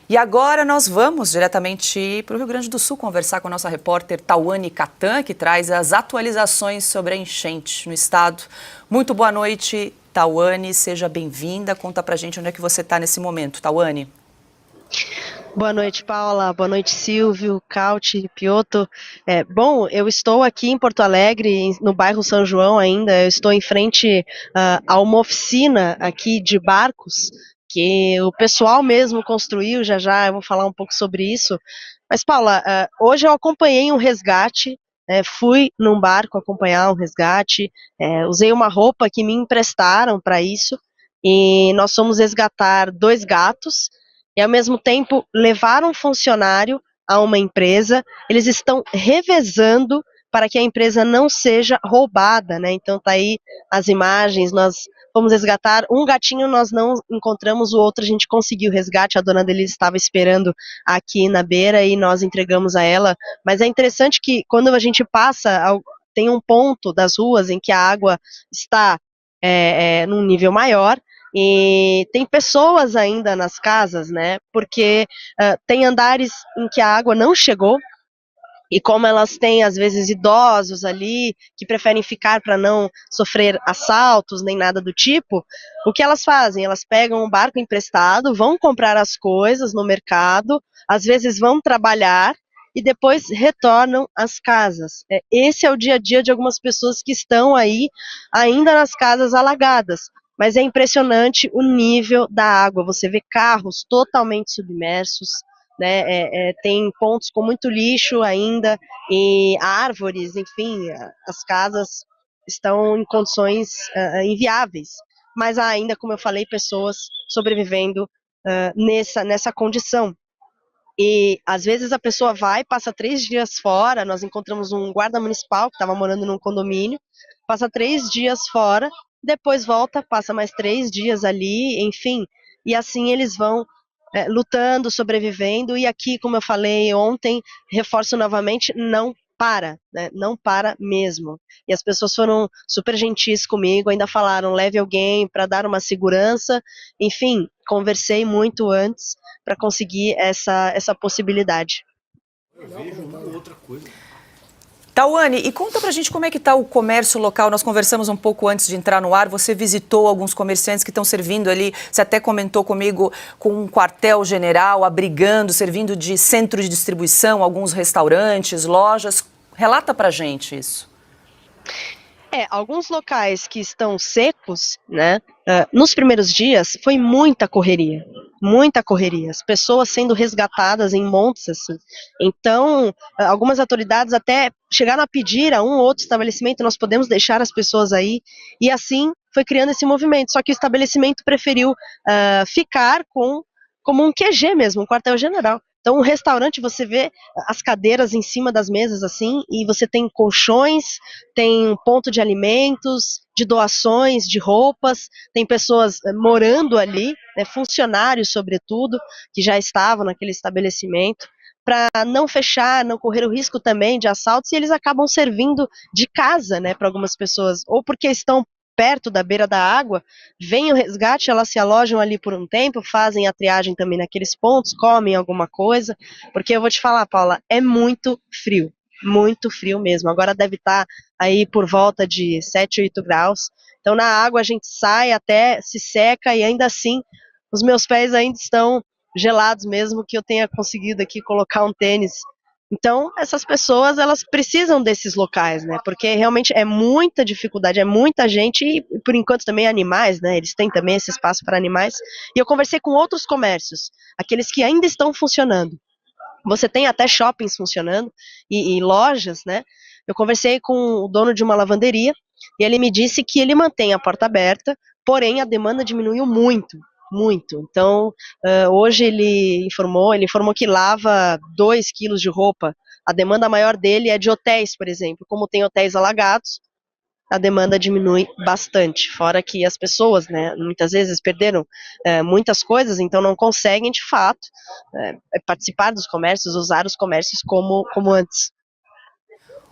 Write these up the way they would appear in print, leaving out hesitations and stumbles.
E agora nós vamos diretamente para o Rio Grande do Sul conversar com a nossa repórter Tauane Catan, que traz as atualizações sobre a enchente no estado. Muito boa noite, Tauane, seja bem-vinda. Conta pra gente onde é que você está nesse momento, Tauane. Boa noite, Paula. Boa noite, Silvio, Cauti, Piotto. Bom, eu estou aqui em Porto Alegre, no bairro São João ainda. Eu estou em frente a uma oficina aqui de barcos que o pessoal mesmo construiu. Já já eu vou falar um pouco sobre isso. Mas, Paula, hoje eu acompanhei um resgate. Fui num barco acompanhar um resgate. Usei uma roupa que me emprestaram para isso. E nós fomos resgatar 2 gatos e, ao mesmo tempo, levar um funcionário a uma empresa. Eles estão revezando para que a empresa não seja roubada, né? Então tá aí as imagens. Nós fomos resgatar um gatinho, nós não encontramos o outro, a gente conseguiu o resgate, a dona dele estava esperando aqui na beira e nós entregamos a ela. Mas é interessante que quando a gente passa, tem um ponto das ruas em que a água está num nível maior, e tem pessoas ainda nas casas, né? Porque tem andares em que a água não chegou, e como elas têm, às vezes, idosos ali, que preferem ficar para não sofrer assaltos nem nada do tipo, o que elas fazem? Elas pegam um barco emprestado, vão comprar as coisas no mercado, às vezes vão trabalhar e depois retornam às casas. Esse é o dia a dia de algumas pessoas que estão aí ainda nas casas alagadas. Mas é impressionante o nível da água. Você vê carros totalmente submersos, né? Tem pontos com muito lixo ainda, e árvores, enfim, as casas estão em condições inviáveis. Mas há ainda, como eu falei, pessoas sobrevivendo nessa condição. E às vezes a pessoa vai, passa 3 dias fora. Nós encontramos um guarda municipal que estava morando num condomínio, passa 3 dias fora, depois volta, passa mais 3 dias ali, enfim, e assim eles vão lutando, sobrevivendo. E aqui, como eu falei ontem, reforço novamente, não para, né? Não para mesmo. E as pessoas foram super gentis comigo, ainda falaram, leve alguém para dar uma segurança. Enfim, conversei muito antes para conseguir essa possibilidade. Eu vejo uma outra coisa. Tauane, e conta pra gente como é que está o comércio local. Nós conversamos um pouco antes de entrar no ar, você visitou alguns comerciantes que estão servindo ali, você até comentou comigo com um quartel-general, abrigando, servindo de centro de distribuição, alguns restaurantes, lojas. Relata pra gente isso. Alguns locais que estão secos, né? Nos primeiros dias foi muita correria, as pessoas sendo resgatadas em montes, assim. Então, algumas autoridades até chegaram a pedir a um ou outro estabelecimento, nós podemos deixar as pessoas aí, e assim foi criando esse movimento. Só que o estabelecimento preferiu ficar como um QG mesmo, um quartel-general. Então, um restaurante, você vê as cadeiras em cima das mesas, assim, e você tem colchões, tem um ponto de alimentos, de doações, de roupas, tem pessoas morando ali, né, funcionários, sobretudo, que já estavam naquele estabelecimento, para não fechar, não correr o risco também de assaltos, e eles acabam servindo de casa, né, para algumas pessoas, ou porque estão perto da beira da água, vem o resgate, elas se alojam ali por um tempo, fazem a triagem também naqueles pontos, comem alguma coisa, porque eu vou te falar, Paula, é muito frio mesmo. Agora deve estar aí por volta de 7, 8 graus, então na água a gente sai até se seca, e ainda assim os meus pés ainda estão gelados, mesmo que eu tenha conseguido aqui colocar um tênis. Então, essas pessoas, elas precisam desses locais, né? Porque realmente é muita dificuldade, é muita gente, e por enquanto também animais, né? Eles têm também esse espaço para animais. E eu conversei com outros comércios, aqueles que ainda estão funcionando. Você tem até shoppings funcionando e lojas, né? Eu conversei com o dono de uma lavanderia e ele me disse que ele mantém a porta aberta, porém a demanda diminuiu muito, muito. Então, hoje ele informou que lava 2 quilos de roupa. A demanda maior dele é de hotéis, por exemplo. Como tem hotéis alagados, a demanda diminui bastante, fora que as pessoas, né, muitas vezes perderam muitas coisas, então não conseguem, de fato, participar dos comércios, usar os comércios como antes.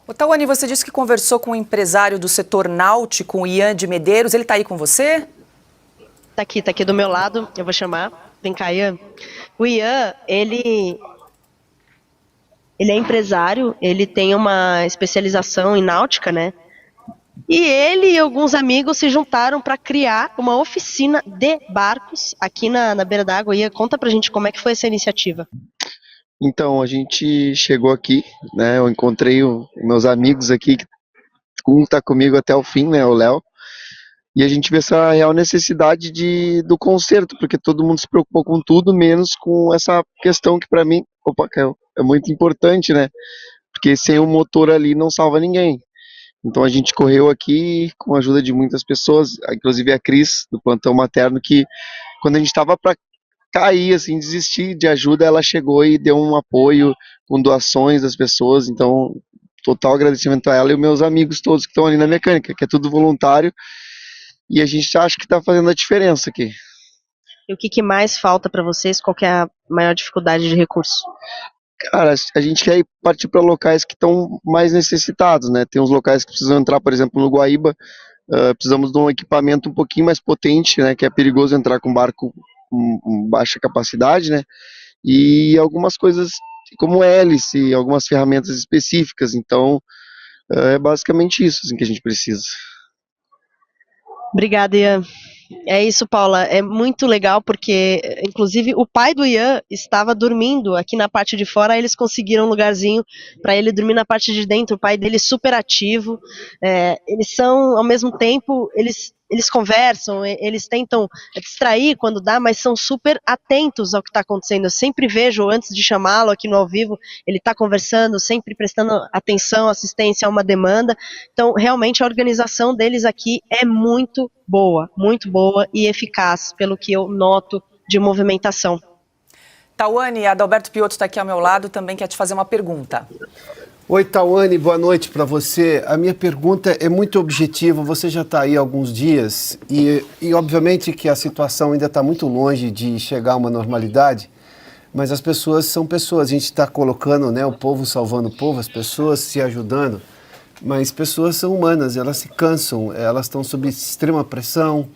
Ô, Tauane, você disse que conversou com um empresário do setor náutico, o Ian de Medeiros, ele está aí com você? Tá aqui do meu lado, eu vou chamar. Vem cá, Ian. O Ian, ele é empresário, ele tem uma especialização em náutica, né? E ele e alguns amigos se juntaram para criar uma oficina de barcos aqui na beira d'água. Ian, conta pra gente como é que foi essa iniciativa. Então, a gente chegou aqui, né? Eu encontrei meus amigos aqui, que um tá comigo até o fim, né? O Léo. E a gente vê essa real necessidade do conserto, porque todo mundo se preocupou com tudo, menos com essa questão que para mim, opa, caiu, é muito importante, né? Porque sem o motor ali não salva ninguém. Então a gente correu aqui com a ajuda de muitas pessoas, inclusive a Cris, do plantão materno, que quando a gente estava para cair, assim, desistir de ajuda, ela chegou e deu um apoio com doações das pessoas. Então, total agradecimento a ela e os meus amigos todos que estão ali na mecânica, que é tudo voluntário. E a gente acha que está fazendo a diferença aqui. E o que mais falta para vocês? Qual que é a maior dificuldade de recurso? Cara, a gente quer partir para locais que estão mais necessitados, né? Tem uns locais que precisam entrar, por exemplo, no Guaíba, precisamos de um equipamento um pouquinho mais potente, né? Que é perigoso entrar com barco com baixa capacidade, né? E algumas coisas como hélice, algumas ferramentas específicas. Então, é basicamente isso assim, que a gente precisa. Obrigada, Ian. É isso, Paula. É muito legal porque, inclusive, o pai do Ian estava dormindo aqui na parte de fora. Aí eles conseguiram um lugarzinho para ele dormir na parte de dentro. O pai dele é super ativo. Eles são, ao mesmo tempo, eles conversam, eles tentam distrair quando dá, mas são super atentos ao que está acontecendo. Eu sempre vejo, antes de chamá-lo aqui no ao vivo, ele está conversando, sempre prestando atenção, assistência a uma demanda. Então, realmente, a organização deles aqui é muito boa e eficaz, pelo que eu noto de movimentação. Tawane, Adalberto Piotto está aqui ao meu lado, também quer te fazer uma pergunta. Oi, Tawane, boa noite para você. A minha pergunta é muito objetiva. Você já está aí há alguns dias e obviamente que a situação ainda está muito longe de chegar a uma normalidade, mas as pessoas são pessoas. A gente está colocando, né, o povo salvando o povo, as pessoas se ajudando, mas pessoas são humanas, elas se cansam, elas estão sob extrema pressão,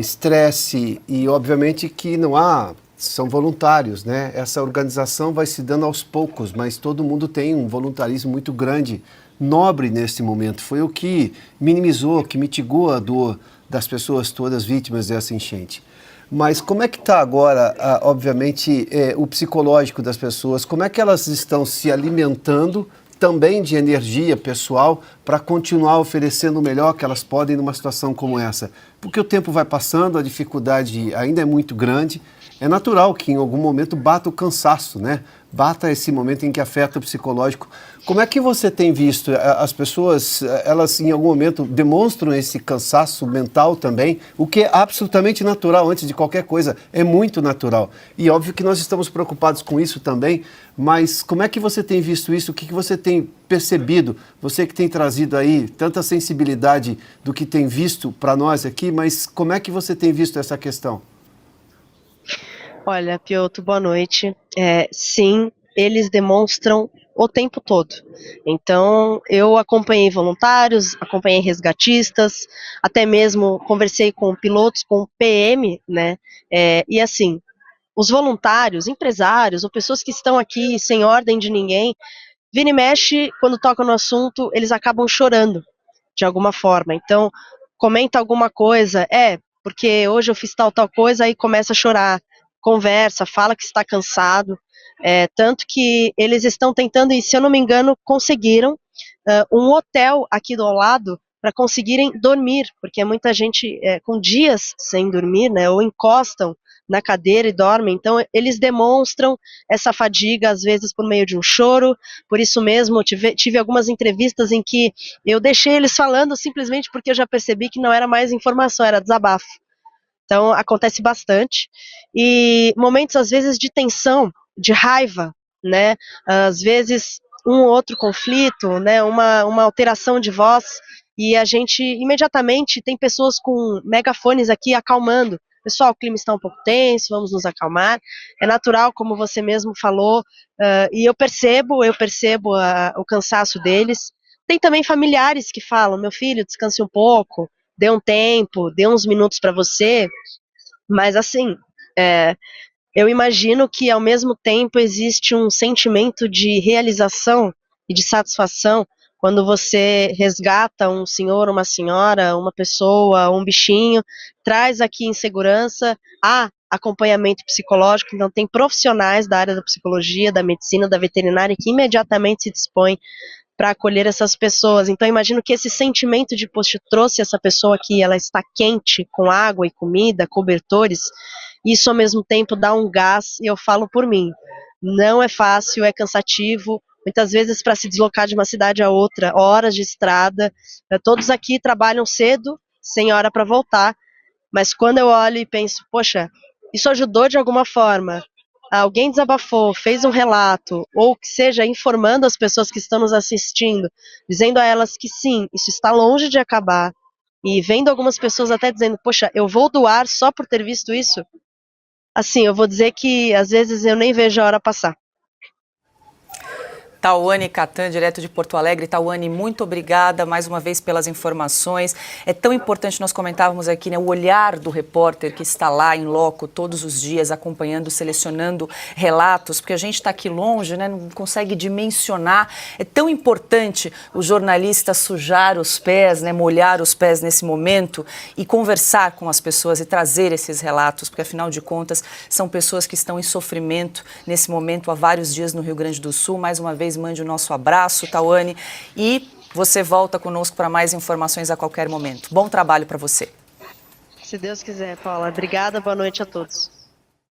estresse e obviamente que não há... São voluntários, né? Essa organização vai se dando aos poucos, mas todo mundo tem um voluntarismo muito grande, nobre nesse momento. Foi o que minimizou, que mitigou a dor das pessoas todas vítimas dessa enchente. Mas como é que está agora, obviamente, o psicológico das pessoas? Como é que elas estão se alimentando também de energia pessoal para continuar oferecendo o melhor que elas podem numa situação como essa? Porque o tempo vai passando, a dificuldade ainda é muito grande. É natural que em algum momento bata o cansaço, né? Bata esse momento em que afeta o psicológico. Como é que você tem visto? As pessoas, elas em algum momento demonstram esse cansaço mental também, o que é absolutamente natural antes de qualquer coisa, é muito natural. E óbvio que nós estamos preocupados com isso também, mas como é que você tem visto isso? O que você tem percebido? Você que tem trazido aí tanta sensibilidade do que tem visto para nós aqui, mas como é que você tem visto essa questão? Olha, Piotto, boa noite. Sim, eles demonstram o tempo todo. Então, eu acompanhei voluntários, acompanhei resgatistas, até mesmo conversei com pilotos, com PM, né? E assim, os voluntários, empresários, ou pessoas que estão aqui sem ordem de ninguém, vira e mexe, quando tocam no assunto, eles acabam chorando, de alguma forma. Então, comenta alguma coisa, porque hoje eu fiz tal coisa, aí começa a chorar. Conversa, fala que está cansado, tanto que eles estão tentando, e se eu não me engano, conseguiram um hotel aqui do lado para conseguirem dormir, porque muita gente com dias sem dormir, né, ou encostam na cadeira e dormem, então eles demonstram essa fadiga, às vezes por meio de um choro. Por isso mesmo, tive algumas entrevistas em que eu deixei eles falando simplesmente porque eu já percebi que não era mais informação, era desabafo. Então, acontece bastante. E momentos, às vezes, de tensão, de raiva, né? Às vezes, um ou outro conflito, né? Uma alteração de voz, e a gente, imediatamente, tem pessoas com megafones aqui acalmando. Pessoal, o clima está um pouco tenso, vamos nos acalmar. É natural, como você mesmo falou, e eu percebo o cansaço deles. Tem também familiares que falam, meu filho, descanse um pouco, dê um tempo, dê uns minutos para você, mas assim, Eu imagino que, ao mesmo tempo, existe um sentimento de realização e de satisfação quando você resgata um senhor, uma senhora, uma pessoa, um bichinho, traz aqui em segurança, há acompanhamento psicológico, então tem profissionais da área da psicologia, da medicina, da veterinária que imediatamente se dispõem para acolher essas pessoas. Então imagino que esse sentimento de, poxa, trouxe essa pessoa aqui, ela está quente, com água e comida, cobertores, isso ao mesmo tempo dá um gás, e eu falo por mim, não é fácil, é cansativo, muitas vezes para se deslocar de uma cidade a outra, horas de estrada, todos aqui trabalham cedo, sem hora para voltar, mas quando eu olho e penso, poxa, isso ajudou de alguma forma, alguém desabafou, fez um relato, ou que seja, informando as pessoas que estão nos assistindo, dizendo a elas que sim, isso está longe de acabar, e vendo algumas pessoas até dizendo, poxa, eu vou doar só por ter visto isso, assim, eu vou dizer que às vezes eu nem vejo a hora passar. Tawane Catan, direto de Porto Alegre. Tawane, muito obrigada mais uma vez pelas informações. É tão importante, nós comentávamos aqui, né, o olhar do repórter que está lá em loco todos os dias, acompanhando, selecionando relatos, porque a gente está aqui longe, né, não consegue dimensionar. É tão importante o jornalista sujar os pés, né, molhar os pés nesse momento e conversar com as pessoas e trazer esses relatos, porque afinal de contas são pessoas que estão em sofrimento nesse momento há vários dias no Rio Grande do Sul. Mais uma vez, mande o nosso abraço, Tawane, e você volta conosco para mais informações a qualquer momento. Bom trabalho para você. Se Deus quiser, Paula. Obrigada, boa noite a todos.